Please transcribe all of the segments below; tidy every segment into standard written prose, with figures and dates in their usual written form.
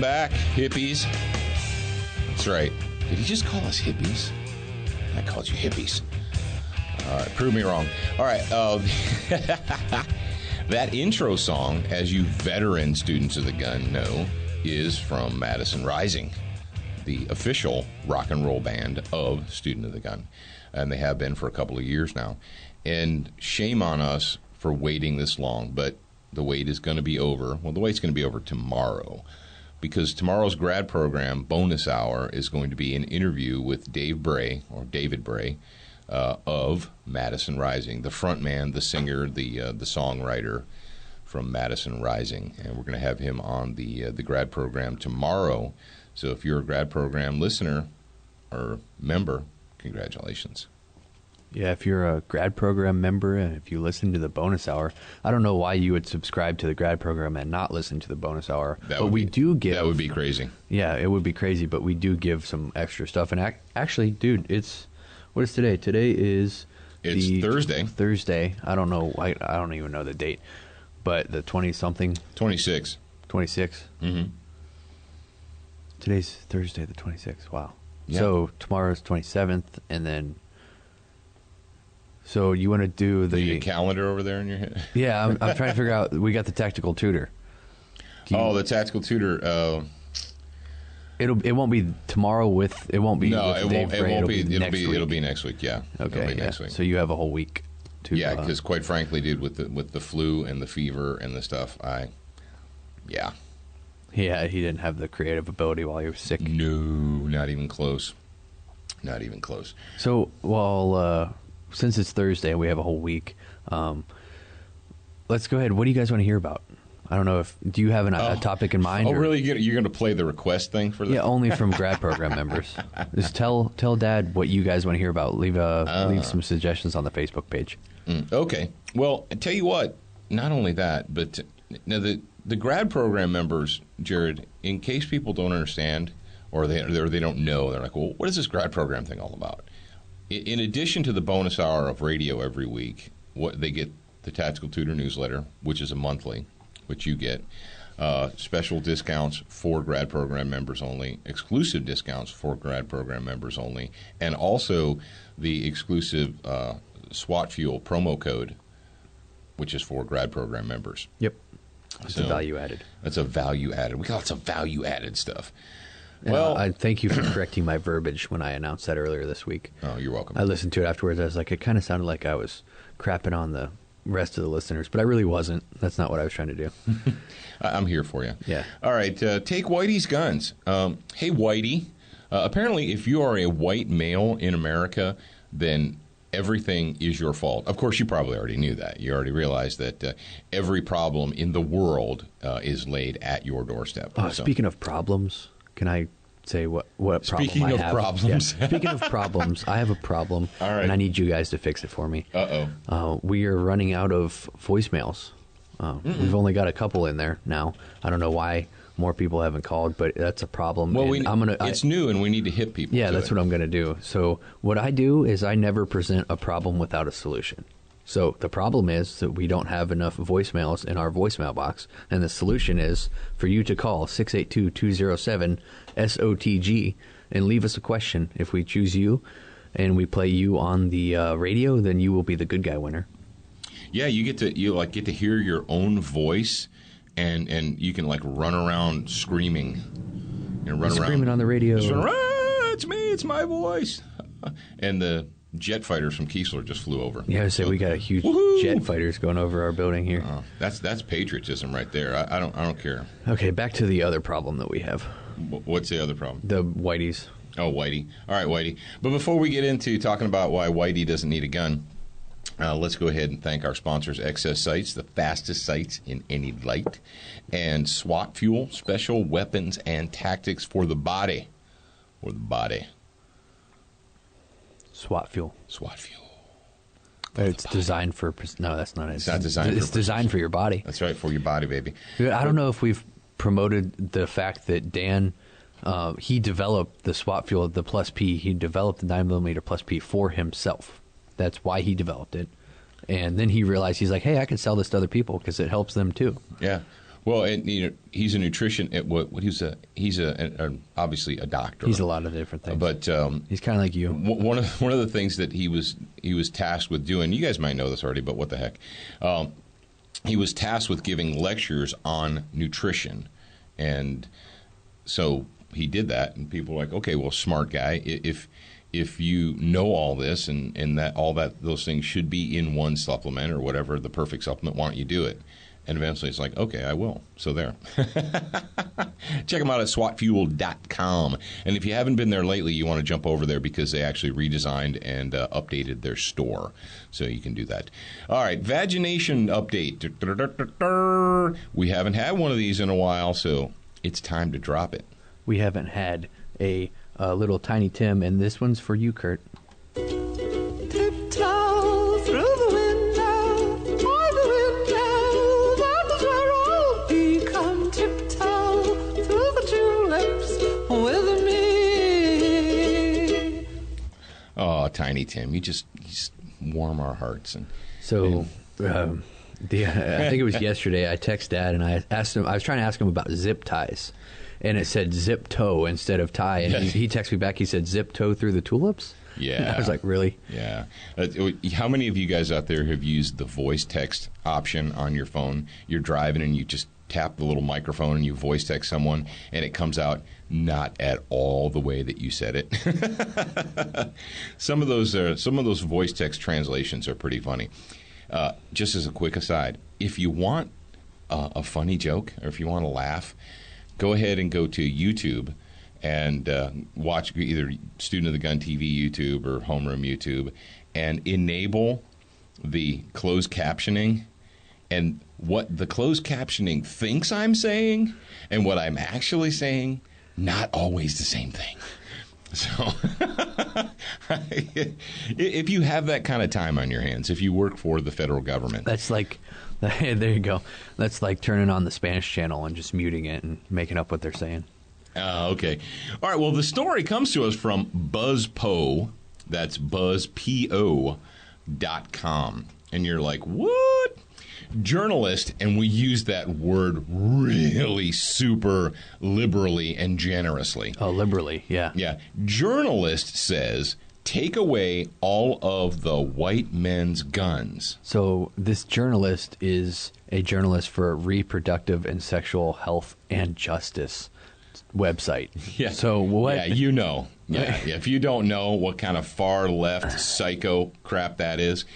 Welcome back, hippies. That's right. Did he just call us hippies? I called you hippies. Prove me wrong. All right. That intro song, as you veteran students of the gun know, is from Madison Rising, the official rock and roll band of Student of the Gun. And they have been for a couple of years now. And shame on us for waiting this long, but the wait is going to be over. Well, the wait's going to be over tomorrow, because tomorrow's grad program bonus hour is going to be an interview with David Bray of Madison Rising, the front man, the singer, the songwriter from Madison Rising, and we're going to have him on the grad program tomorrow. So if you're a grad program listener or member, congratulations. Yeah, if you're a grad program member and if you listen to the bonus hour, I don't know why you would subscribe to the grad program and not listen to the bonus hour. That would be crazy. Yeah, it would be crazy, but we do give some extra stuff. And actually, dude, what is today? Today is Thursday. Thursday. I don't know. I don't even know the date, but the 20-something. 26. 26. Mm-hmm. Today's Thursday, the 26th. Wow. Yeah. So tomorrow's 27th, and then. So you want to do the calendar over there in your head? Yeah, I'm trying to figure out. We got the tactical tutor. The tactical tutor. It won't be tomorrow with. It won't be. No, it won't be. It'll be next week. Yeah. Okay. Next week. So you have a whole week. Yeah, because quite frankly, dude, with the flu and the fever and the stuff, Yeah, he didn't have the creative ability while he was sick. No, not even close. Not even close. So since it's Thursday, we have a whole week. Let's go ahead. What do you guys want to hear about? I don't know do you have a topic in mind? Oh, really? You're going to play the request thing for this? Yeah, only from grad program members. Just tell Dad what you guys want to hear about. Leave some suggestions on the Facebook page. Okay. Well, I tell you what. Not only that, but now the grad program members, Jared, in case people don't understand or they don't know, they're like, well, what is this grad program thing all about? In addition to the bonus hour of radio every week, they get the Tactical Tutor newsletter, which is a monthly, which you get, special discounts for grad program members only, exclusive discounts for grad program members only, and also the exclusive SWAT Fuel promo code, which is for grad program members. Yep. It's a value added. That's a value added. We got lots of value added stuff. Well, I thank you for correcting my verbiage when I announced that earlier this week. Oh, you're welcome. I listened to it afterwards. I was like, it kind of sounded like I was crapping on the rest of the listeners, but I really wasn't. That's not what I was trying to do. I'm here for you. Yeah. All right. Take Whitey's guns. Hey, Whitey. Apparently, if you are a white male in America, then everything is your fault. Of course, you probably already knew that. You already realized that every problem in the world is laid at your doorstep. Speaking of problems, can I say what problem Speaking I of have? problems. Yeah. Speaking of problems, I have a problem, All right. and I need you guys to fix it for me. Uh-oh. We are running out of voicemails. We've only got a couple in there now. I don't know why more people haven't called, but that's a problem. Well, it's new, and we need to hit people. Yeah, that's what I'm going to do. So what I do is I never present a problem without a solution. So the problem is that we don't have enough voicemails in our voicemail box, and the solution is for you to call 682-207-SOTG and leave us a question. If we choose you and we play you on the radio, then you will be the good guy winner. Yeah, you get to hear your own voice, and you can run around screaming. Screaming on the radio. It's me, it's my voice. And the jet fighters from Keesler just flew over. Yeah, we got a huge jet fighters going over our building here. That's patriotism right there. I don't care. Okay, back to the other problem that we have. What's the other problem? The Whiteys. Oh, Whitey. All right, Whitey. But before we get into talking about why Whitey doesn't need a gun, let's go ahead and thank our sponsors, XS Sights, the fastest sights in any light, and SWAT Fuel, special weapons and tactics for the body. For the body. SWAT Fuel. SWAT Fuel. It's designed for... No, that's not it. It's not designed It's designed for your body. That's right, for your body, baby. I don't know if we've promoted the fact that Dan, he developed the SWAT Fuel, the Plus P. He developed the 9mm Plus P for himself. That's why he developed it. And then he realized, he's like, hey, I can sell this to other people because it helps them too. Yeah. Well, and he's a nutrition. He's obviously a doctor. He's a lot of different things. But he's kind of like you. One of the things that he was tasked with doing. You guys might know this already, but what the heck? He was tasked with giving lectures on nutrition, and so he did that. And people were like, "Okay, well, smart guy. If you know all this and that those things should be in one supplement or whatever the perfect supplement, why don't you do it?" And eventually it's like, okay, I will. So there. Check them out at swatfuel.com. And if you haven't been there lately, you want to jump over there because they actually redesigned and updated their store. So you can do that. All right, vagination update. We haven't had one of these in a while, so it's time to drop it. We haven't had a little Tiny Tim, and this one's for you, Kurt. Tiptoe through the window, by the window, that is where I'll be. Come tiptoe through the tulips with me. Oh, Tiny Tim, you just warm our hearts. So, I think it was yesterday, I texted Dad, and I asked him, I was trying to ask him about zip ties. And it said zip toe instead of tie. And he texted me back, he said zip toe through the tulips? Yeah. I was like, really? Yeah. How many of you guys out there have used the voice text option on your phone? You're driving and you just tap the little microphone and you voice text someone and it comes out not at all the way that you said it. Some of those voice text translations are pretty funny. Just as a quick aside, if you want a funny joke or if you want to laugh, go ahead and go to YouTube and watch either Student of the Gun TV YouTube or Homeroom YouTube and enable the closed captioning. And what the closed captioning thinks I'm saying and what I'm actually saying, not always the same thing. So if you have that kind of time on your hands, if you work for the federal government. That's like, there you go. That's like turning on the Spanish channel and just muting it and making up what they're saying. Okay. All right. Well, the story comes to us from BuzzPo. That's BuzzPO.com. And you're like, what? Journalist, and we use that word really super liberally and generously. Oh, liberally, yeah. Yeah. Journalist says, take away all of the white men's guns. So this journalist is a journalist for Reproductive and Sexual Health and Justice website. Yeah. So what? Yeah, you know. Yeah. If you don't know what kind of far left psycho crap that is,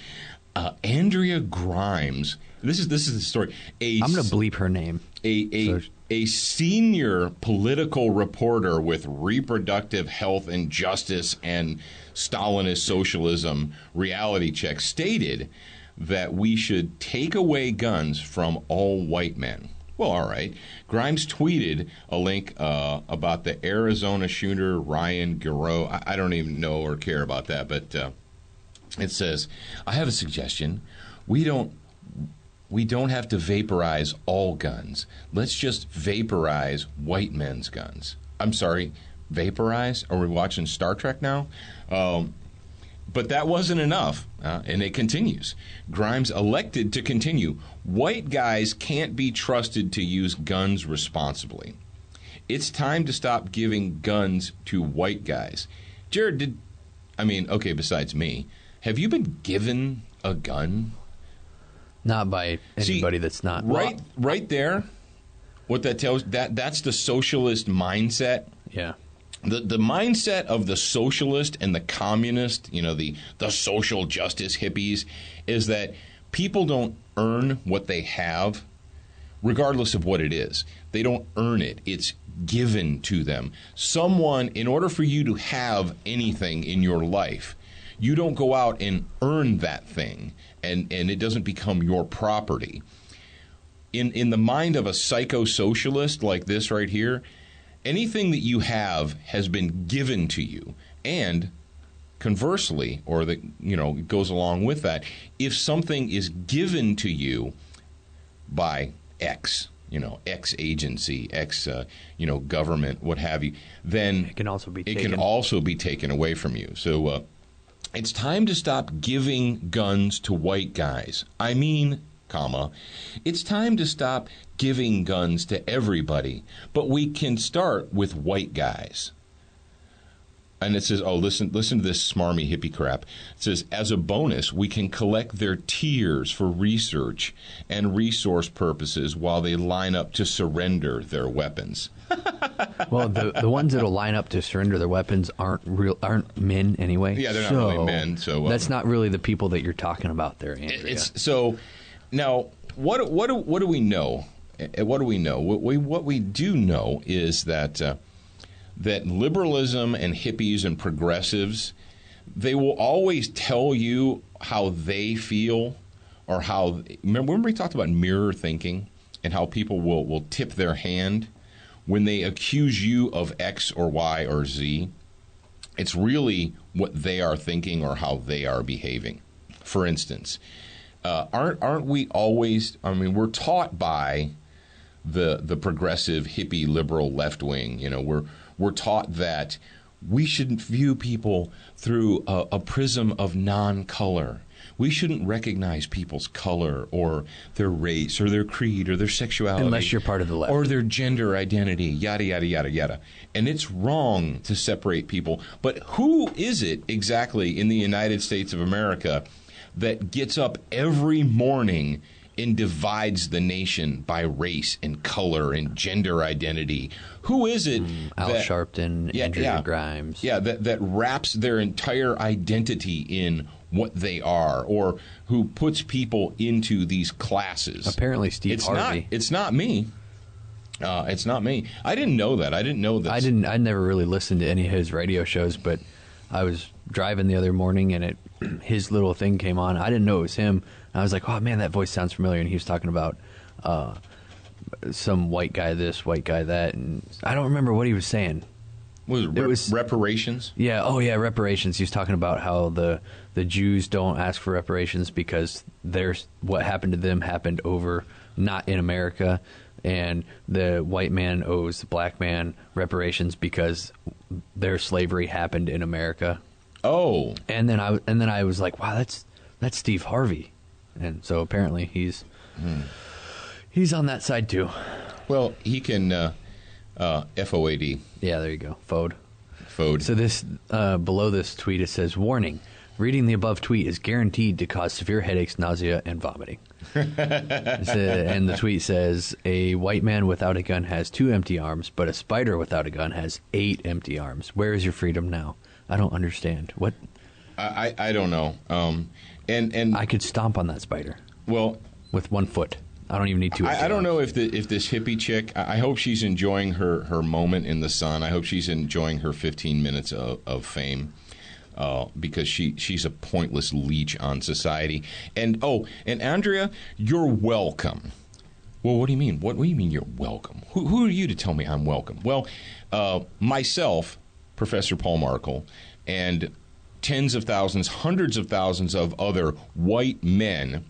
Andrea Grimes. This is the story. I'm going to bleep her name. A senior political reporter with Reproductive Health and Justice and Stalinist Socialism Reality Check stated that we should take away guns from all white men. Well, all right. Grimes tweeted a link about the Arizona shooter Ryan Garreau. I don't even know or care about that, but it says, I have a suggestion. We don't have to vaporize all guns. Let's just vaporize white men's guns. I'm sorry, vaporize? Are we watching Star Trek now? But that wasn't enough, and it continues. Grimes elected to continue. White guys can't be trusted to use guns responsibly. It's time to stop giving guns to white guys. Jared, besides me, have you been given a gun? Not by anybody that's not. Right there, what that tells, that's the socialist mindset. Yeah. The mindset of the socialist and the communist, the social justice hippies, is that people don't earn what they have, regardless of what it is. They don't earn it. It's given to them. Someone, in order for you to have anything in your life, you don't go out and earn that thing, and it doesn't become your property. In the mind of a psycho-socialist like this right here, anything that you have has been given to you. And conversely, or that goes along with that, if something is given to you by X, X agency, X government, what have you, then it can also be taken away from you. So it's time to stop giving guns to white guys. I mean, comma, it's time to stop giving guns to everybody, but we can start with white guys. And it says, oh, listen to this smarmy hippie crap. It says, as a bonus, we can collect their tears for research and resource purposes while they line up to surrender their weapons. Well, the ones that'll line up to surrender their weapons aren't men anyway. Yeah, they're not really men. So that's not really the people that you're talking about there, Andrea. So now, what do we know? What do we know? What we do know is that that liberalism and hippies and progressives, they will always tell you how they feel, or how. Remember we talked about mirror thinking and how people will tip their hand when they accuse you of X or Y or Z. It's really what they are thinking or how they are behaving. For instance, aren't we always? I mean, we're taught by the progressive, hippie, liberal left wing. You know, we're taught that we shouldn't view people through a prism of non-color. We shouldn't recognize people's color or their race or their creed or their sexuality. Unless you're part of the left. Or their gender identity, yada, yada, yada, yada. And it's wrong to separate people. But who is it exactly in the United States of America that gets up every morning and divides the nation by race and color and gender identity? Who is it? Al Sharpton, Andrew Grimes. Yeah, that wraps their entire identity in what they are, or who puts people into these classes. Apparently Steve Harvey. It's not me. It's not me. I didn't know that. I didn't know that. I never really listened to any of his radio shows, but I was driving the other morning and his little thing came on. I didn't know it was him. I was like, oh man, that voice sounds familiar. And he was talking about some white guy this, white guy that, and I don't remember what he was saying. It was reparations? Yeah. Oh, yeah, reparations. He was talking about how the Jews don't ask for reparations because what happened to them happened over, not in America, and the white man owes the black man reparations because their slavery happened in America. Oh. And then I was like, wow, that's Steve Harvey, and so apparently he's on that side too. Well, he can. FOAD. Yeah, there you go. FOAD. So this below this tweet it says, warning, reading the above tweet is guaranteed to cause severe headaches, nausea, and vomiting. And the tweet says, a white man without a gun has 2 empty arms, but a spider without a gun has 8 empty arms. Where is your freedom now? I don't understand. What? I don't know. And I could stomp on that spider. Well, with 1 foot. I don't even need 2. I don't know if this hippie chick. I hope she's enjoying her moment in the sun. I hope she's enjoying her 15 minutes of fame, because she's a pointless leech on society. And Andrea, you're welcome. Well, what do you mean? What do you mean you're welcome? Who are you to tell me I'm welcome? Well, myself, Professor Paul Markle, and tens of thousands, hundreds of thousands of other white men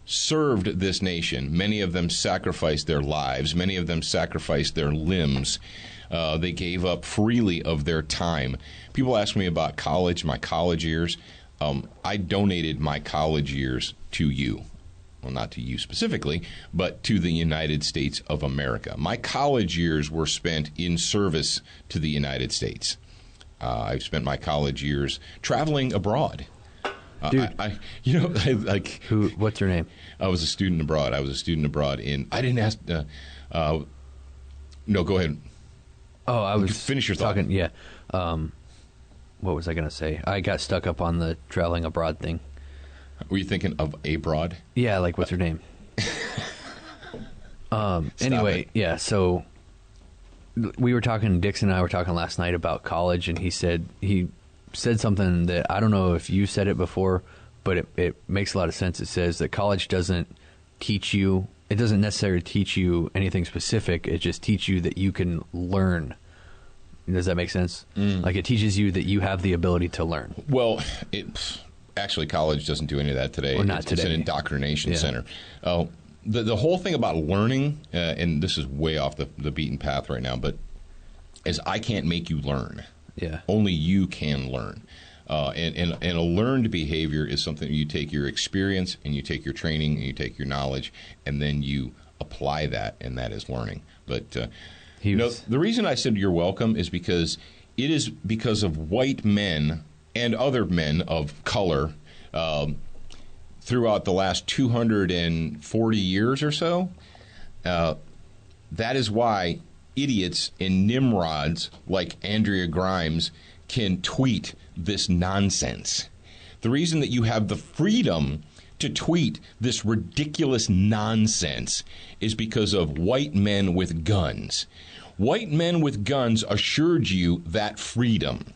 served this nation. Many of them sacrificed their lives. Many of them sacrificed their limbs. They gave up freely of their time. People ask me about college, my college years. I donated my college years to you. Well, not to you specifically, but to the United States of America. My college years were spent in service to the United States. I've spent my college years traveling abroad. Dude, what's your name? I was a student abroad. I didn't ask. No, go ahead. Oh, I was finish your thought. Yeah. What was I going to say? I got stuck up on the traveling abroad thing. Were you thinking of abroad? Yeah, like what's her name? Anyway, yeah. So we were talking. Dixon and I were talking last night about college, and he said something that I don't know if you said it before, but it makes a lot of sense. It says that college doesn't teach you, it doesn't necessarily teach you anything specific. It just teaches you that you can learn. Does that make sense? Like it teaches you that you have the ability to learn. Well, actually college doesn't do any of that today. Or not today. It's an indoctrination center. The whole thing about learning, and this is way off the beaten path right now, but is I can't make you learn. Yeah. Only you can learn. And a learned behavior is something you take your experience and you take your training and you take your knowledge and then you apply that, and that is learning. But the reason I said you're welcome is because it is because of white men and other men of color throughout the last 240 years or so. That is why idiots and nimrods like Andrea Grimes can tweet this nonsense. The reason that you have the freedom to tweet this ridiculous nonsense is because of white men with guns. White men with guns assured you that freedom.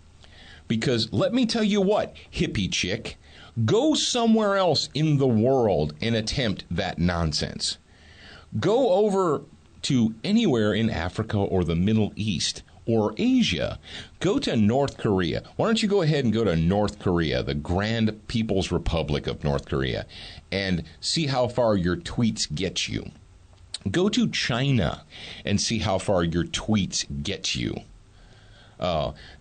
Because let me tell you what, hippie chick, go somewhere else in the world and attempt that nonsense. Go over to anywhere in Africa or the Middle East or Asia. Go to North Korea. Why don't you go ahead and go to North Korea, the Grand People's Republic of North Korea, and see how far your tweets get you. Go to China and see how far your tweets get you.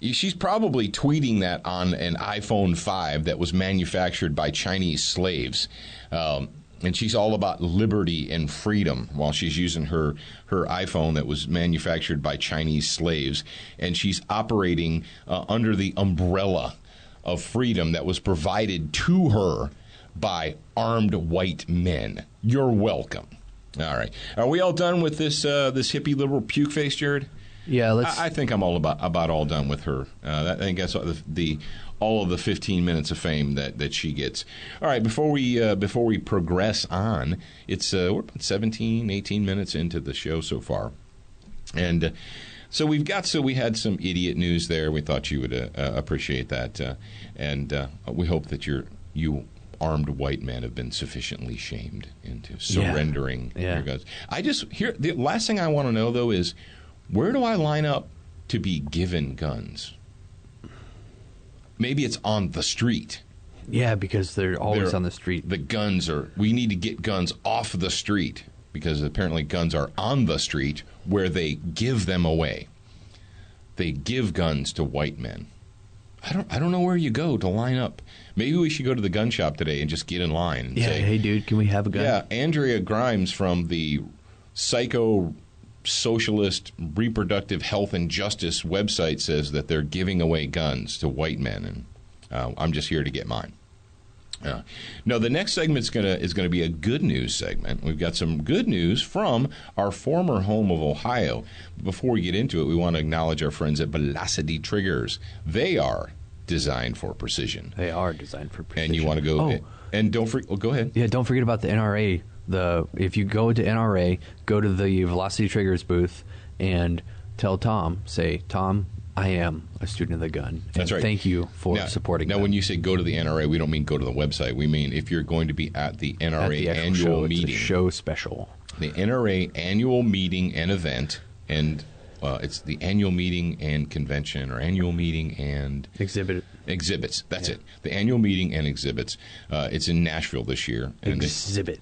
She's probably tweeting that on an iPhone 5 that was manufactured by Chinese slaves. And she's all about liberty and freedom while she's using her iPhone that was manufactured by Chinese slaves. And she's operating under the umbrella of freedom that was provided to her by armed white men. You're welcome. All right. Are we all done with this hippie liberal puke face, Jared? Yeah, I think I'm all about all done with her. I think that's all of the 15 minutes of fame that she gets. All right, before we progress on, we're about 17, 18 minutes into the show so far, and so we had some idiot news there. We thought you would appreciate that, and we hope that you armed white men have been sufficiently shamed into surrendering your guns. The last thing I want to know though is, where do I line up to be given guns? Maybe it's on the street. Yeah, because they're always on the street. The guns we need to get guns off the street because apparently guns are on the street where they give them away. They give guns to white men. I don't know where you go to line up. Maybe we should go to the gun shop today and just get in line and say, hey dude, can we have a gun? Yeah, Andrea Grimes from the Psycho Socialist Reproductive Health and Justice website says that they're giving away guns to white men, and I'm just here to get mine. No, the next segment is gonna be a good news segment. We've got some good news from our former home of Ohio. Before we get into it, we want to acknowledge our friends at Velocity Triggers. They are designed for precision. They are designed for precision. And you want to go and don't forget. Well, go ahead. Yeah, don't forget about the NRA. If you go to NRA, go to the Velocity Triggers booth and tell Tom, Tom, I am a student of the gun. That's right. Thank you for supporting Now, them. when you say go to the NRA, we don't mean go to the website. We mean if you're going to be at the NRA annual meeting. It's a show special. The NRA annual meeting and event, and it's the annual meeting and convention, or annual meeting and exhibits. That's it. The annual meeting and exhibits. It's in Nashville this year. And Exhibit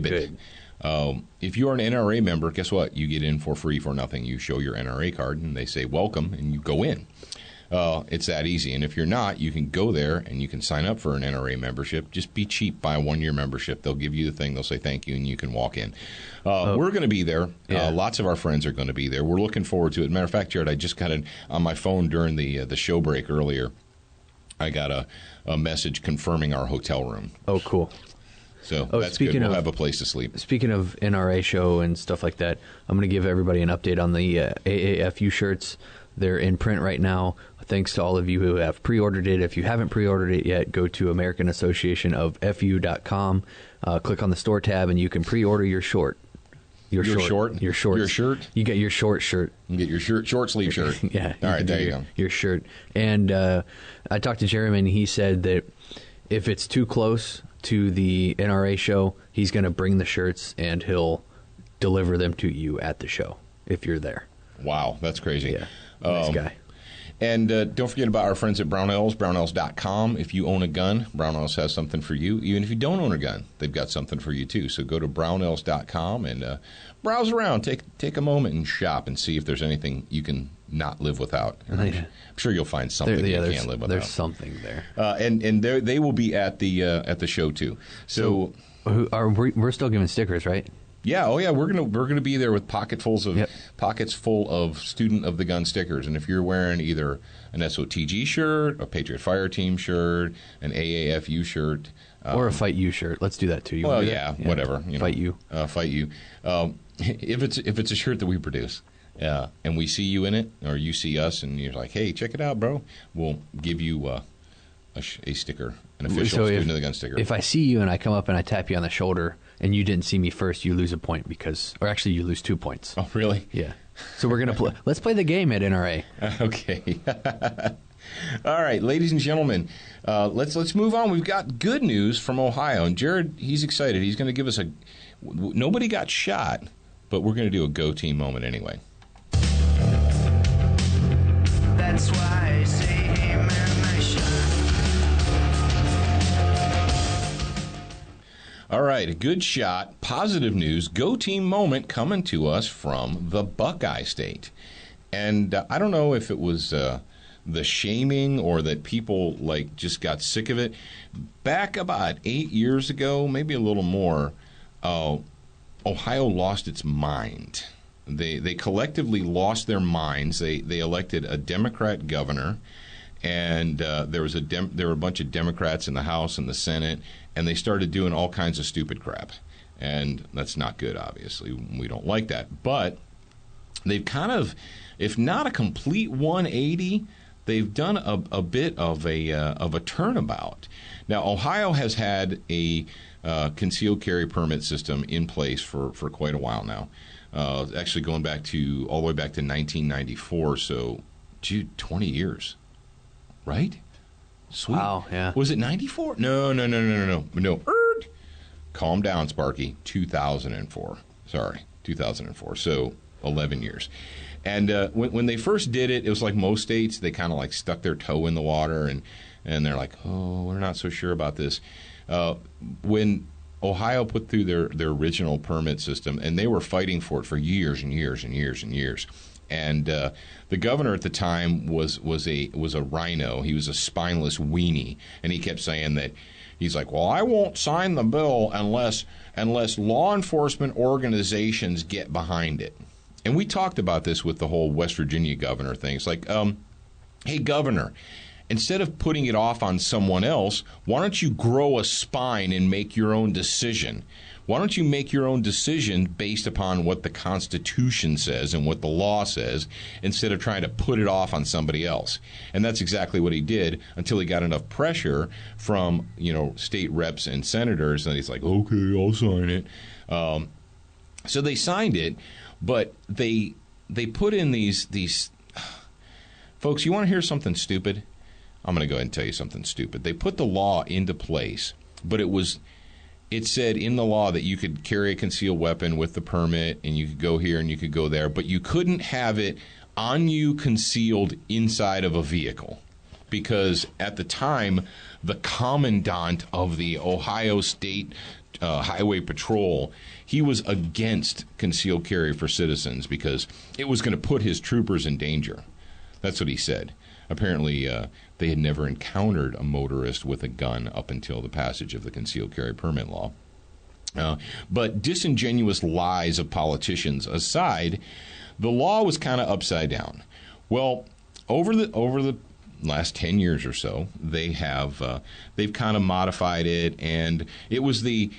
good. If you're an NRA member, guess what? You get in for free for nothing. You show your NRA card, and they say welcome, and you go in. It's that easy. And if you're not, you can go there, and you can sign up for an NRA membership. Just be cheap, buy a one-year membership. They'll give you the thing. They'll say thank you, and you can walk in. We're going to be there. Yeah. Lots of our friends are going to be there. We're looking forward to it. Matter of fact, Jared, I just got it on my phone during the show break earlier. I got a message confirming our hotel room. Oh, cool. So that's good. We'll have a place to sleep. Speaking of NRA show and stuff like that, I'm going to give everybody an update on the AAFU shirts. They're in print right now. Thanks to all of you who have pre-ordered it. If you haven't pre-ordered it yet, go to AmericanAssociationofFU.com. Click on the store tab, and you can pre-order your short. Your short? Your shorts. Your shirt? You get your short shirt. You get your short sleeve shirt. Yeah. All right, there you go. Your shirt. And I talked to Jeremy, and he said that if it's too close to the NRA show, he's going to bring the shirts, and he'll deliver them to you at the show if you're there. Wow, that's crazy. Yeah, nice guy. And don't forget about our friends at Brownells, brownells.com. If you own a gun, Brownells has something for you. Even if you don't own a gun, they've got something for you, too. So go to brownells.com and browse around. Take a moment and shop and see if there's anything you can not live without. And Yeah. I'm sure you'll find something you can't live without. There's something there. And they will be at the show too. So We're still giving stickers, right? yeah, we're gonna be there with pockets full of Student of the Gun stickers. And if you're wearing either an SOTG shirt, a Patriot Fire Team shirt, an AAFU shirt, Or a Fight You shirt. Let's do that too. You well, wanna do yeah, that? whatever. Fight You. Fight You. If it's a shirt that we produce, and we see you in it, or you see us, and you're like, hey, check it out, bro, we'll give you a sticker, an official Student of the Gun sticker. If I see you and I come up and I tap you on the shoulder and you didn't see me first, you lose a point or actually you lose 2 points. Oh, really? Yeah. So we're gonna play. Let's play the game at NRA. Okay. All right, ladies and gentlemen, let's move on. We've got good news from Ohio, and Jared, he's excited. He's going to give us nobody got shot, but we're going to do a Go Team moment anyway. That's why I say, hey man, I shot. All right, a good shot, positive news, Go Team moment coming to us from the Buckeye State. And I don't know if it was the shaming or that people just got sick of it. Back about 8 years ago, maybe a little more, Ohio lost its mind. They collectively lost their minds. They elected a Democrat governor, and there were a bunch of Democrats in the House and the Senate, and they started doing all kinds of stupid crap. And that's not good, obviously. We don't like that. But they've kind of, if not a complete 180, they've done a bit of a turnabout. Now, Ohio has had a concealed carry permit system in place for quite a while now. Actually, going back all the way back to 1994, so 20 years, right? Sweet. Wow, yeah. Was it 94? No. Calm down, Sparky. 2004. Sorry, 2004. So 11 years. And when they first did it, it was like most states. They kind of stuck their toe in the water, and they're like, oh, we're not so sure about this. When Ohio put through their original permit system, and they were fighting for it for years and years and years and years. And the governor at the time was a rhino. He was a spineless weenie, and he kept saying that he's like, well, I won't sign the bill unless law enforcement organizations get behind it. And we talked about this with the whole West Virginia governor thing. It's like, hey, governor, instead of putting it off on someone else, why don't you grow a spine and make your own decision? Why don't you make your own decision based upon what the Constitution says and what the law says, instead of trying to put it off on somebody else? And that's exactly what he did until he got enough pressure from, state reps and senators, and he's like, okay, I'll sign it. So they signed it, but they put in these folks. You want to hear something stupid? I'm going to go ahead and tell you something stupid. They put the law into place, but it said in the law that you could carry a concealed weapon with the permit, and you could go here and you could go there, but you couldn't have it on you concealed inside of a vehicle, because at the time, the commandant of the Ohio State Highway Patrol, he was against concealed carry for citizens because it was going to put his troopers in danger. That's what he said. Apparently, they had never encountered a motorist with a gun up until the passage of the concealed carry permit law. But disingenuous lies of politicians aside, the law was kind of upside down. Well, over the last 10 years or so, they've kind of modified it, and it was a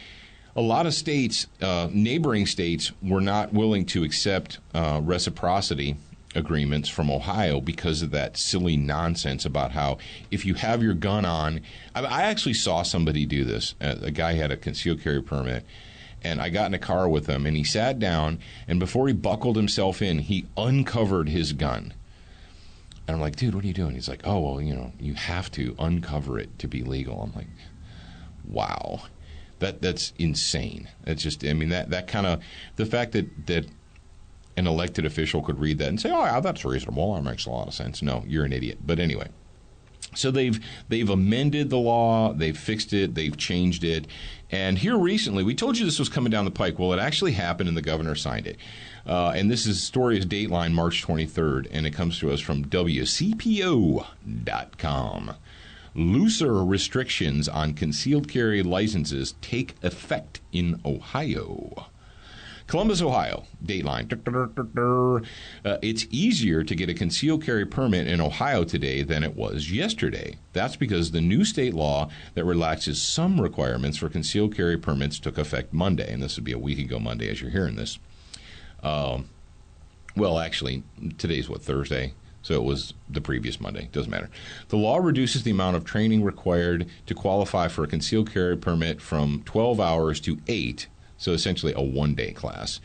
lot of states, neighboring states, were not willing to accept reciprocity agreements from Ohio because of that silly nonsense about how if you have your gun on. I actually saw somebody do this. A guy had a concealed carry permit, and I got in a car with him, and he sat down, and before he buckled himself in, he uncovered his gun. And I'm like, dude, what are you doing? He's like, oh, well, you have to uncover it to be legal. I'm like, wow, that's insane. That's just, that kind of, the fact that an elected official could read that and say, oh, yeah, that's reasonable. That makes a lot of sense. No, you're an idiot. But anyway, So they've amended the law, they've fixed it, they've changed it. And here recently, we told you this was coming down the pike. Well, it actually happened and the governor signed it. And this story is Dateline March 23rd, and it comes to us from WCPO.com. Looser restrictions on concealed carry licenses take effect in Ohio. Columbus, Ohio, Dateline. It's easier to get a concealed carry permit in Ohio today than it was yesterday. That's because the new state law that relaxes some requirements for concealed carry permits took effect Monday, and this would be a week ago Monday as you're hearing this. Well, actually, today's Thursday? So it was the previous Monday. Doesn't matter. The law reduces the amount of training required to qualify for a concealed carry permit from 12 hours to 8. So essentially a one-day class.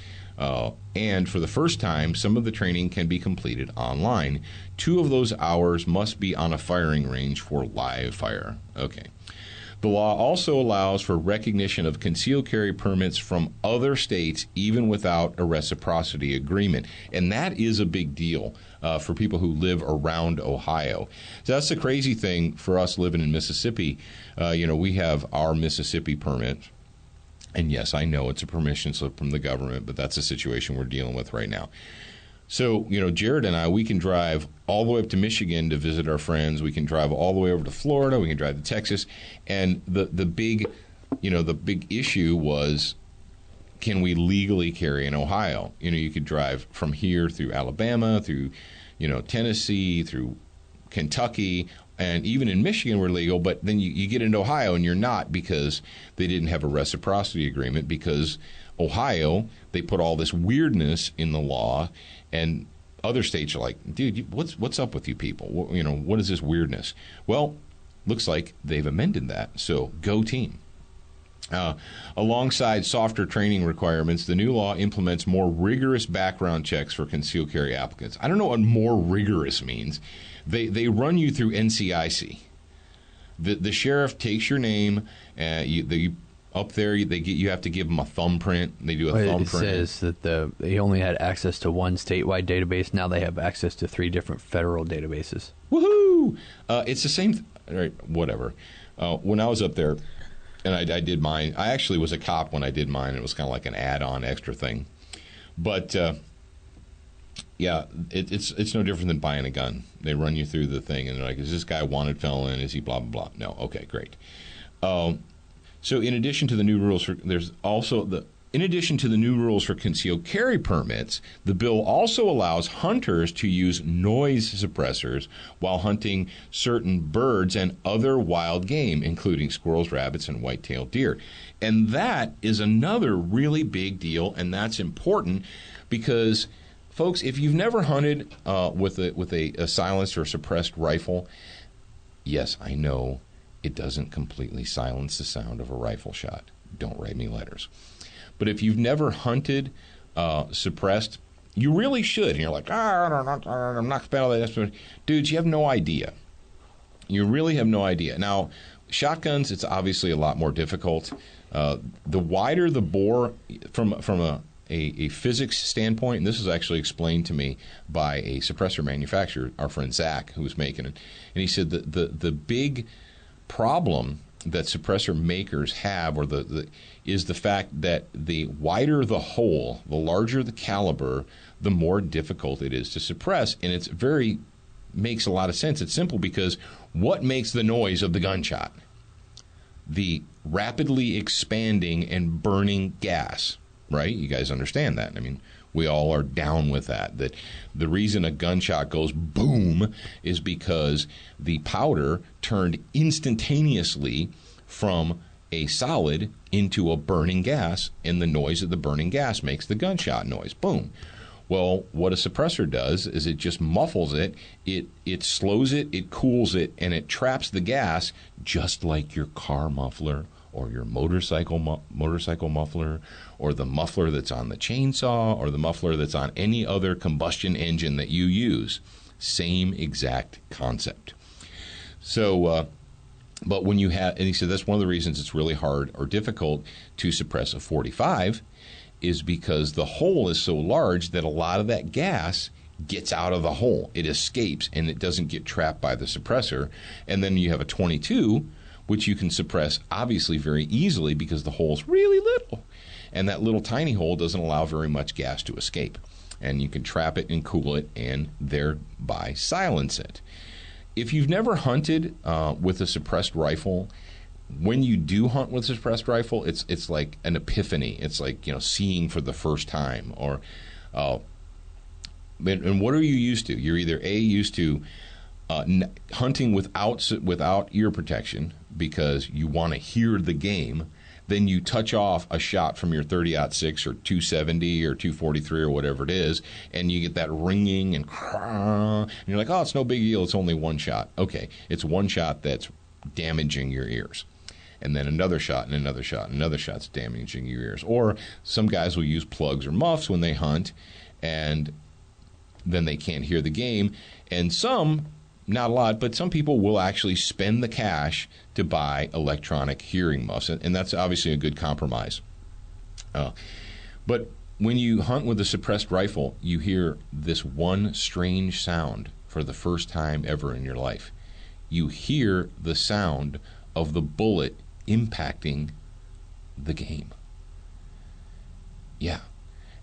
And for the first time, some of the training can be completed online. 2 of those hours must be on a firing range for live fire. Okay. The law also allows for recognition of concealed carry permits from other states, even without a reciprocity agreement. And that is a big deal for people who live around Ohio. So that's the crazy thing for us living in Mississippi. We have our Mississippi permit. And yes, I know it's a permission slip from the government, but that's the situation we're dealing with right now. So, Jared and I, we can drive all the way up to Michigan to visit our friends. We can drive all the way over to Florida. We can drive to Texas. And the big issue was, can we legally carry in Ohio? You could drive from here through Alabama, through, Tennessee, through Kentucky, and even in Michigan we're legal, but then you get into Ohio and you're not because they didn't have a reciprocity agreement, because Ohio, they put all this weirdness in the law, and other states are like, dude, what's up with you people? What is this weirdness? Well, looks like they've amended that, so go team. Alongside softer training requirements, the new law implements more rigorous background checks for concealed carry applicants. I don't know what more rigorous means. They run you through NCIC. The sheriff takes your name, up there you have to give them a thumbprint. They do a thumbprint. It says that they only had access to one statewide database. Now they have access to 3 different federal databases. Woohoo! It's the same. Right, whatever. When I was up there, and I did mine. I actually was a cop when I did mine. It was kind of like an add-on extra thing. But yeah, it's no different than buying a gun. They run you through the thing, and they're like, is this guy a wanted felon? Is he blah, blah, blah? No. Okay, great. So in addition to the new rules for concealed carry permits, the bill also allows hunters to use noise suppressors while hunting certain birds and other wild game, including squirrels, rabbits, and white-tailed deer. And that is another really big deal, and that's important because, folks, if you've never hunted with a silenced or suppressed rifle, yes, I know it doesn't completely silence the sound of a rifle shot. Don't write me letters. But if you've never hunted suppressed, you really should. And you're like, I'm not spending all that. Dudes, you have no idea. You really have no idea. Now, shotguns, it's obviously a lot more difficult. The wider the bore from a physics standpoint, and this was actually explained to me by a suppressor manufacturer, our friend Zach, who was making it. And he said that the big problem that suppressor makers have, is the fact that the wider the hole, the larger the caliber, the more difficult it is to suppress. And it's makes a lot of sense. It's simple because what makes the noise of the gunshot? The rapidly expanding and burning gas, right? You guys understand that. I mean, we all are down with that. That the reason a gunshot goes boom is because the powder turned instantaneously from a solid into a burning gas, and the noise of the burning gas makes the gunshot noise. Boom. Well, what a suppressor does is it just muffles it, it slows it, it cools it, and it traps the gas just like your car muffler or your motorcycle muffler, or the muffler that's on the chainsaw, or the muffler that's on any other combustion engine that you use. Same exact concept. So, but when you have, and he said that's one of the reasons it's really hard or difficult to suppress a .45, is because the hole is so large that a lot of that gas gets out of the hole. It escapes, and it doesn't get trapped by the suppressor. And then you have a 22, which you can suppress obviously very easily because the hole's really little. And that little tiny hole doesn't allow very much gas to escape. And you can trap it and cool it and thereby silence it. If you've never hunted with a suppressed rifle, when you do hunt with a suppressed rifle, it's like an epiphany. It's like, seeing for the first time. Or, and what are you used to? You're either used to hunting without ear protection because you want to hear the game. Then you touch off a shot from your 30-06 or 270 or 243 or whatever it is, and you get that ringing and you're like, oh, it's no big deal. It's only one shot. Okay, it's one shot that's damaging your ears. And then another shot and another shot and another shot's damaging your ears. Or some guys will use plugs or muffs when they hunt, and then they can't hear the game. And some, not a lot, but some people will actually spend the cash to buy electronic hearing muffs, and that's obviously a good compromise. But when you hunt with a suppressed rifle, you hear this one strange sound for the first time ever in your life. You hear the sound of the bullet impacting the game. Yeah.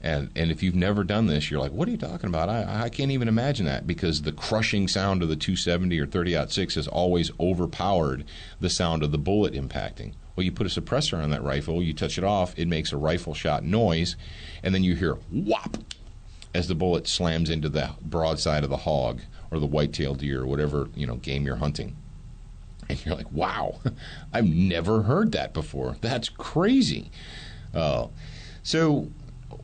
And if you've never done this, you're like, what are you talking about? I can't even imagine that, because the crushing sound of the 270 or 30-06 has always overpowered the sound of the bullet impacting. Well, you put a suppressor on that rifle, you touch it off, it makes a rifle shot noise, and then you hear whop as the bullet slams into the broadside of the hog or the white-tailed deer or whatever game you're hunting. And you're like, wow, I've never heard that before. That's crazy. So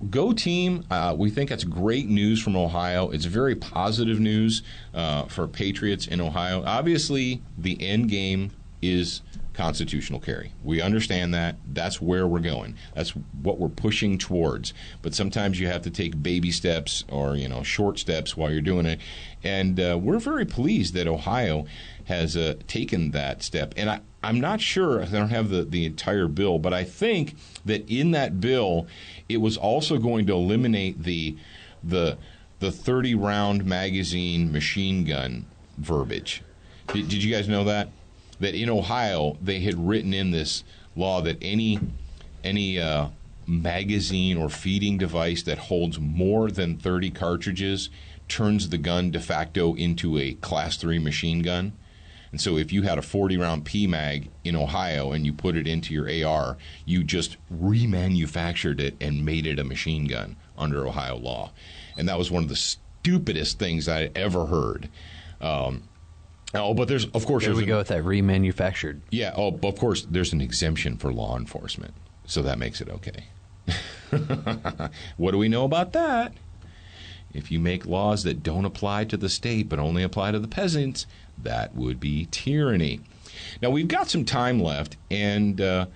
go team. We think that's great news from Ohio. It's very positive news for patriots in Ohio. Obviously, the end game is constitutional carry. We understand that. That's where we're going. That's what we're pushing towards. But sometimes you have to take baby steps or short steps while you're doing it. And we're very pleased that Ohio has taken that step. And I'm not sure, I don't have the entire bill, but I think that in that bill, it was also going to eliminate the 30-round magazine machine gun verbiage. Did you guys know that? That in Ohio, they had written in this law that any magazine or feeding device that holds more than 30 cartridges turns the gun de facto into a Class 3 machine gun. And so if you had a 40-round PMag in Ohio and you put it into your AR, you just remanufactured it and made it a machine gun under Ohio law. And that was one of the stupidest things I ever heard. But there's, of course... There we go with that remanufactured. Yeah, of course, there's an exemption for law enforcement, so that makes it okay. What do we know about that? If you make laws that don't apply to the state but only apply to the peasants, that would be tyranny. Now, we've got some time left, and... Dad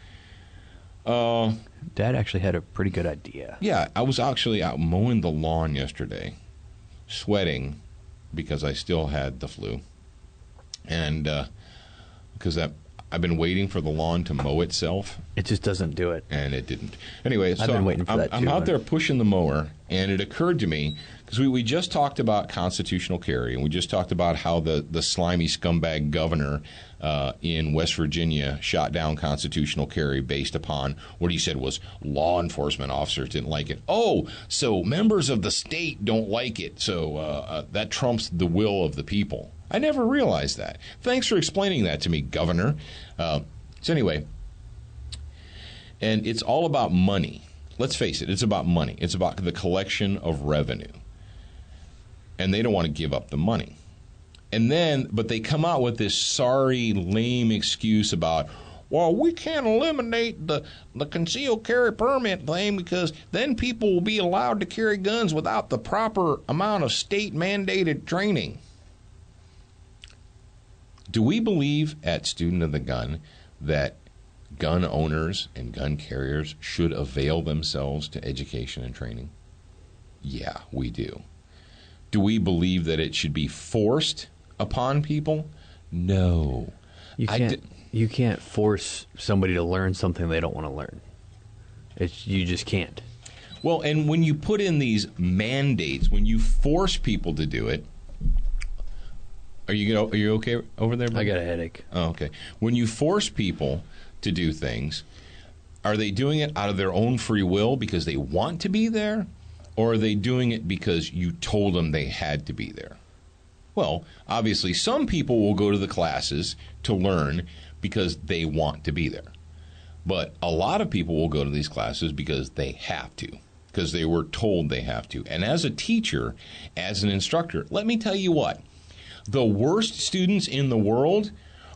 actually had a pretty good idea. Yeah, I was actually out mowing the lawn yesterday, sweating because I still had the flu. And because I've been waiting for the lawn to mow itself. It just doesn't do it. And it didn't. Anyway, so I've been waiting for that too. I'm out there pushing the mower, and it occurred to me, because we just talked about constitutional carry, and we just talked about how the slimy scumbag governor in West Virginia shot down constitutional carry based upon what he said was law enforcement officers didn't like it. Oh, so members of the state don't like it, so that trumps the will of the people. I never realized that. Thanks for explaining that to me, Governor. So anyway, and it's all about money. Let's face it, it's about money. It's about the collection of revenue. And they don't want to give up the money. And then, but they come out with this sorry, lame excuse about, well, we can't eliminate the concealed carry permit thing because then people will be allowed to carry guns without the proper amount of state-mandated training. Do we believe at Student of the Gun that gun owners and gun carriers should avail themselves to education and training? Yeah, we do. Do we believe that it should be forced upon people? No. You can't force somebody to learn something they don't want to learn. You just can't. Well, and when you put in these mandates, when you force people to do it, are you okay over there, buddy? I got a headache. Oh, okay. When you force people to do things, are they doing it out of their own free will because they want to be there, or are they doing it because you told them they had to be there? Well, obviously, some people will go to the classes to learn because they want to be there. But a lot of people will go to these classes because they have to, because they were told they have to. And as a teacher, as an instructor, let me tell you what. The worst students in the world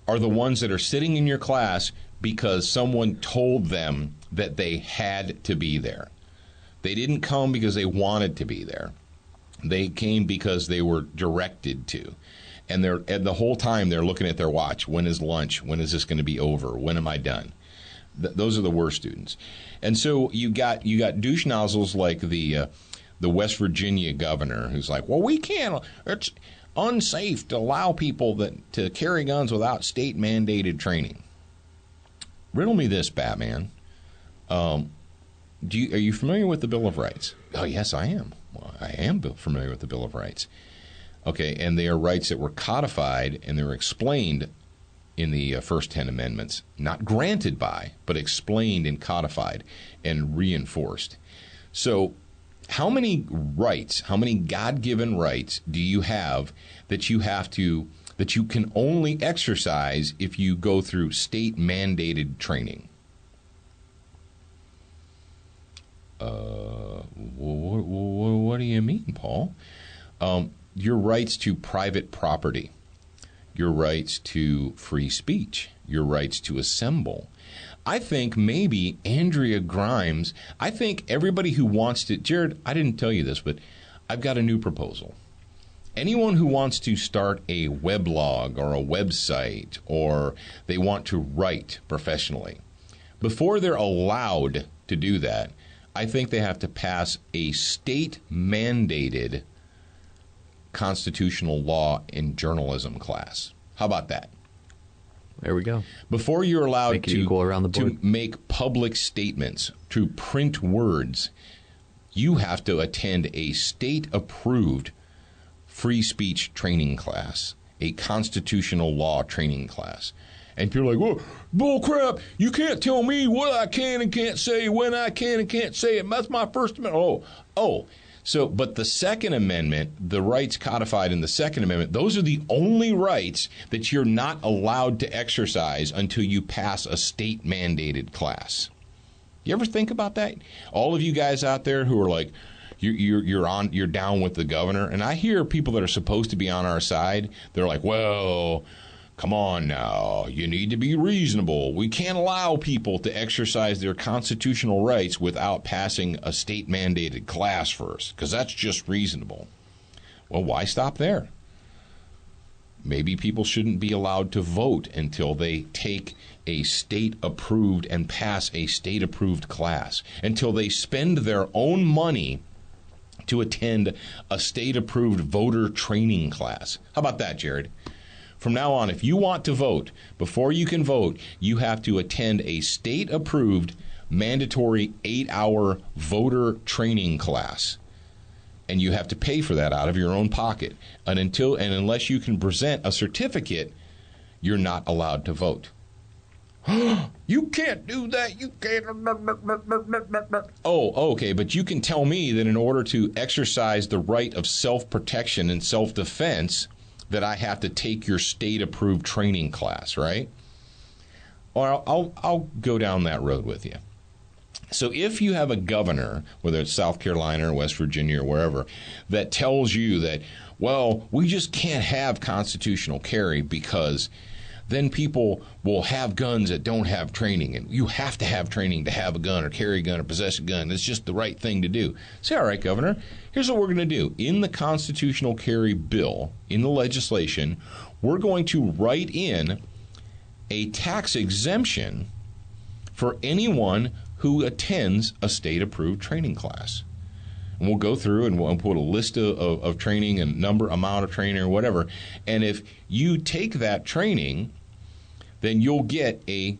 are the ones that are sitting in your class because someone told them that they had to be there. They didn't come because they wanted to be there. They came because they were directed to. And the whole time they're looking at their watch. When is lunch? When is this going to be over? When am I done? Those are the worst students. And so you got douche nozzles like the West Virginia governor who's like, well, we can't. It's unsafe to allow people to carry guns without state-mandated training. Riddle me this, Batman. Are you familiar with the Bill of Rights? Oh, yes, I am. Well, I am familiar with the Bill of Rights. Okay, and they are rights that were codified and they were explained in the first 10 amendments, not granted by, but explained and codified and reinforced. So how many rights, how many God-given rights do you have that you can only exercise if you go through state-mandated training? What do you mean, Paul? Your rights to private property, your rights to free speech, your rights to assemble. I think maybe Andrea Grimes, I think everybody who wants to, Jared, I didn't tell you this, but I've got a new proposal. Anyone who wants to start a weblog or a website, or they want to write professionally, before they're allowed to do that, I think they have to pass a state-mandated constitutional law in journalism class. How about that? There we go. Before you're allowed Make it equal around the board. to make public statements, to print words, you have to attend a state-approved free speech training class, a constitutional law training class. And people are like, well, bull crap, you can't tell me what I can and can't say, when I can and can't say it. That's my First Amendment. So, but the Second Amendment, the rights codified in the Second Amendment, those are the only rights that you're not allowed to exercise until you pass a state-mandated class. You ever think about that? All of you guys out there who are like, you're down with the governor, and I hear people that are supposed to be on our side, they're like, well, come on now, you need to be reasonable. We can't allow people to exercise their constitutional rights without passing a state-mandated class first, because that's just reasonable. Well, why stop there? Maybe people shouldn't be allowed to vote until they take a state-approved and pass a state-approved class, until they spend their own money to attend a state-approved voter training class. How about that, Jared? From now on, if you want to vote, before you can vote, you have to attend a state-approved, mandatory 8-hour voter training class. And you have to pay for that out of your own pocket. And unless you can present a certificate, you're not allowed to vote. You can't do that. You can't. Oh, okay. But you can tell me that in order to exercise the right of self-protection and self-defense, that I have to take your state-approved training class, right? Or I'll go down that road with you. So if you have a governor, whether it's South Carolina or West Virginia or wherever, that tells you that, well, we just can't have constitutional carry because then people will have guns that don't have training, and you have to have training to have a gun or carry a gun or possess a gun. It's just the right thing to do. Say, all right, Governor, here's what we're going to do. In the constitutional carry bill, in the legislation, we're going to write in a tax exemption for anyone who attends a state-approved training class. And we'll go through and we'll put a list of training and amount of training or whatever. And if you take that training, then you'll get a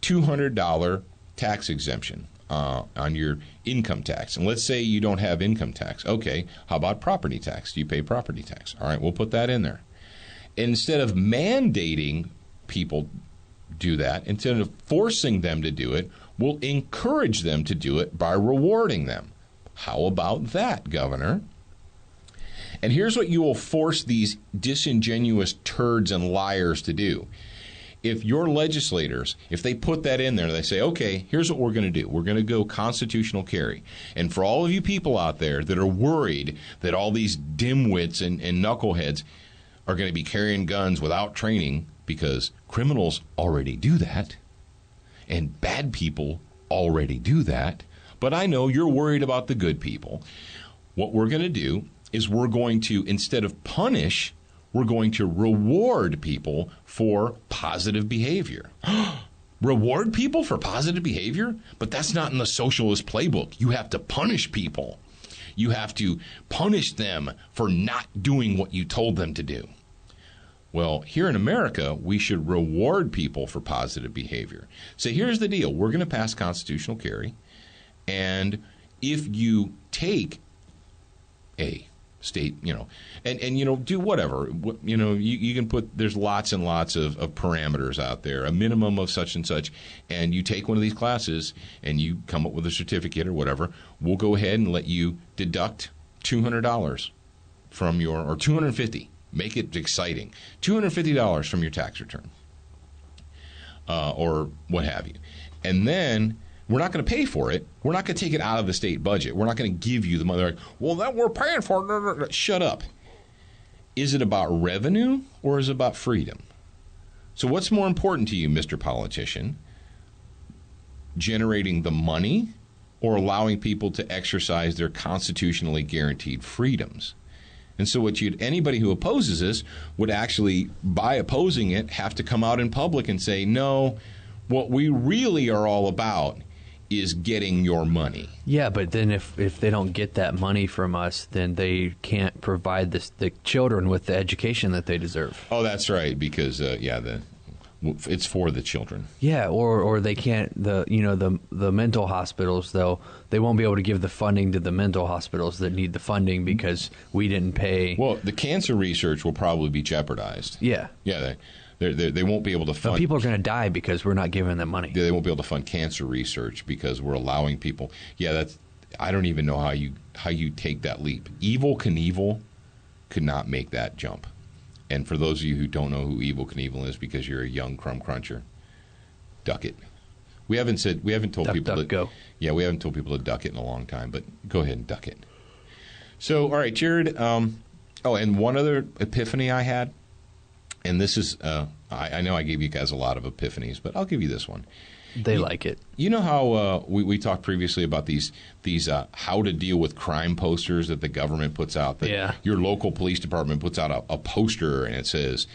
$200 tax exemption on your income tax. And let's say you don't have income tax. Okay, how about property tax? Do you pay property tax? All right, we'll put that in there. Instead of mandating people do that, instead of forcing them to do it, we'll encourage them to do it by rewarding them. How about that, Governor? And here's what you will force these disingenuous turds and liars to do. If your legislators, if they put that in there, they say, okay, here's what we're going to do. We're going to go constitutional carry. And for all of you people out there that are worried that all these dimwits and knuckleheads are going to be carrying guns without training, because criminals already do that, and bad people already do that, but I know you're worried about the good people. What we're going to do is we're going to, instead of punish, we're going to reward people for positive behavior. Reward people for positive behavior? But that's not in the socialist playbook. You have to punish people. You have to punish them for not doing what you told them to do. Well, here in America, we should reward people for positive behavior. So here's the deal. We're going to pass constitutional carry, and if you take a state, and do whatever, you can put, there's lots and lots of parameters out there, a minimum of such and such, and you take one of these classes and you come up with a certificate or whatever, we'll go ahead and let you deduct $200 from your, or $250, make it exciting, $250 from your tax return, or what have you. And then we're not going to pay for it. We're not going to take it out of the state budget. We're not going to give you the money. They're like, well, that we're paying for it. Shut up. Is it about revenue or is it about freedom? So what's more important to you, Mr. Politician? Generating the money or allowing people to exercise their constitutionally guaranteed freedoms? And so anybody who opposes this would actually, by opposing it, have to come out in public and say, no, what we really are all about is getting your money. Yeah, but then if they don't get that money from us, then they can't provide the children with the education that they deserve. Oh, that's right, because it's for the children. Yeah, or they can't, the mental hospitals, though, they won't be able to give the funding to the mental hospitals that need the funding because we didn't pay. Well, the cancer research will probably be jeopardized. Yeah. Yeah, they won't be able to fund. But people are going to die because we're not giving them money. They won't be able to fund cancer research because we're allowing people. Yeah, I don't even know how you take that leap. Evel Knievel could not make that jump. And for those of you who don't know who Evel Knievel is because you're a young crumb cruncher, duck it. We haven't told people to go. Yeah, we haven't told people to duck it in a long time, but go ahead and duck it. So, all right, Jared. And one other epiphany I had. And this is, I know I gave you guys a lot of epiphanies, but I'll give you this one. They like it. You know how we talked previously about these how to deal with crime posters that the government puts out? That yeah. Your local police department puts out a poster, and it says,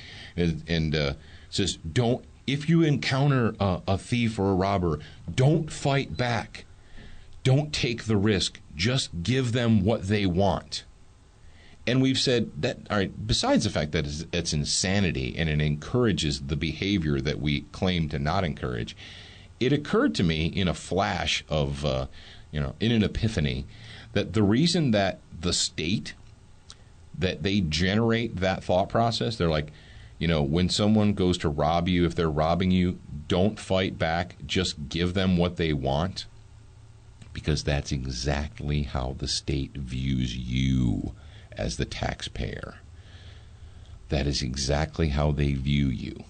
don't, if you encounter a thief or a robber, don't fight back. Don't take the risk. Just give them what they want. And we've said that, all right, besides the fact that it's insanity and it encourages the behavior that we claim to not encourage, it occurred to me in a flash of, in an epiphany, that the reason that the state, that they generate that thought process, they're like, when someone goes to rob you, if they're robbing you, don't fight back, just give them what they want, because that's exactly how the state views you as the taxpayer. That is exactly how they view you.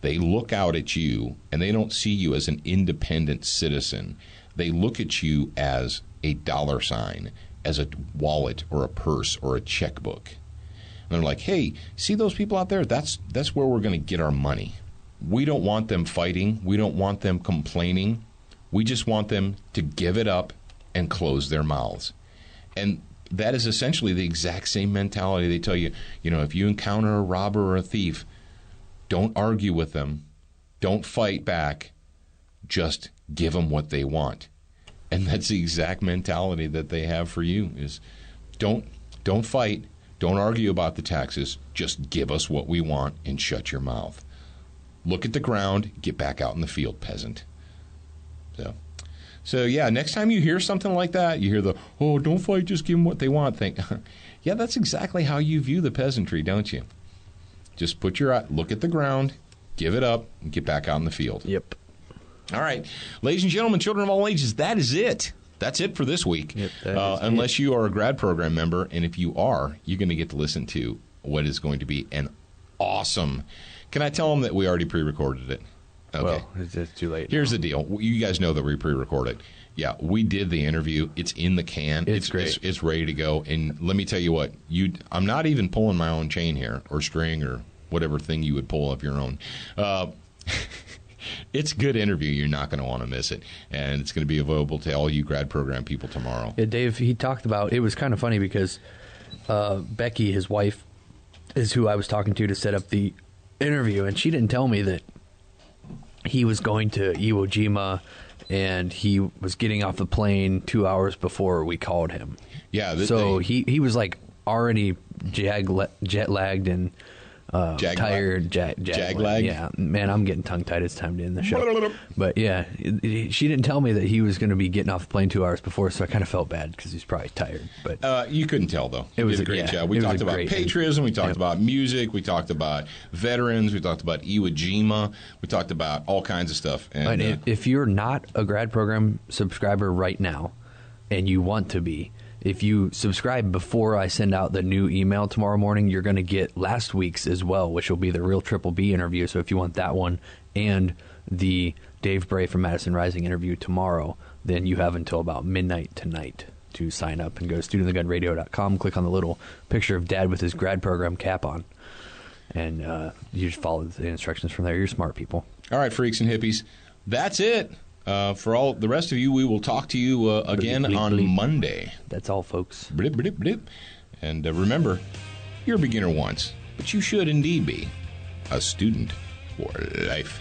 They look out at you, and they don't see you as an independent citizen. They look at you as a dollar sign, as a wallet or a purse or a checkbook. And they're like, hey, see those people out there? That's where we're going to get our money. We don't want them fighting. We don't want them complaining. We just want them to give it up and close their mouths. And that is essentially the exact same mentality. They tell you, if you encounter a robber or a thief, don't argue with them. Don't fight back. Just give them what they want. And that's the exact mentality that they have for you is don't fight. Don't argue about the taxes. Just give us what we want and shut your mouth. Look at the ground. Get back out in the field, peasant. So, yeah, next time you hear something like that, you hear the, oh, don't fight, just give them what they want thing. Yeah, that's exactly how you view the peasantry, don't you? Just put your eye, look at the ground, give it up, and get back out in the field. Yep. All right. Ladies and gentlemen, children of all ages, that is it. That's it for this week. Yep, unless you are a grad program member, and if you are, you're going to get to listen to what is going to be an awesome. Can I tell them that we already pre-recorded it? Okay. Well, it's just too late. Here's the deal. You guys know that we pre-recorded. Yeah, we did the interview. It's in the can. It's great. It's ready to go. And let me tell you what. I'm not even pulling my own chain here or string or whatever thing you would pull of your own. It's a good interview. You're not going to want to miss it. And it's going to be available to all you grad program people tomorrow. Yeah, Dave, he talked about, it was kind of funny because Becky, his wife, is who I was talking to set up the interview. And she didn't tell me that he was going to Iwo Jima and he was getting off the plane 2 hours before we called him. Yeah. He was like already jet lagged and tired. Jag-lagged? Yeah, man, I'm getting tongue tied. It's time to end the show. But yeah, she didn't tell me that he was going to be getting off the plane 2 hours before, so I kind of felt bad because he's probably tired. But you couldn't tell, though. It was did a great job. We talked about patriotism. We talked about music. We talked about veterans. We talked about Iwo Jima. We talked about all kinds of stuff. And if you're not a grad program subscriber right now, and you want to be, if you subscribe before I send out the new email tomorrow morning, you're going to get last week's as well, which will be the Real Triple B interview. So if you want that one and the Dave Bray from Madison Rising interview tomorrow, then you have until about midnight tonight to sign up and go to studentofthegunradio.com, click on the little picture of Dad with his grad program cap on, and you just follow the instructions from there. You're smart people. All right, freaks and hippies. That's it. For all the rest of you, we will talk to you again on Monday. That's all, folks. Blip, blip, blip. And remember, you're a beginner once, but you should indeed be a student for life.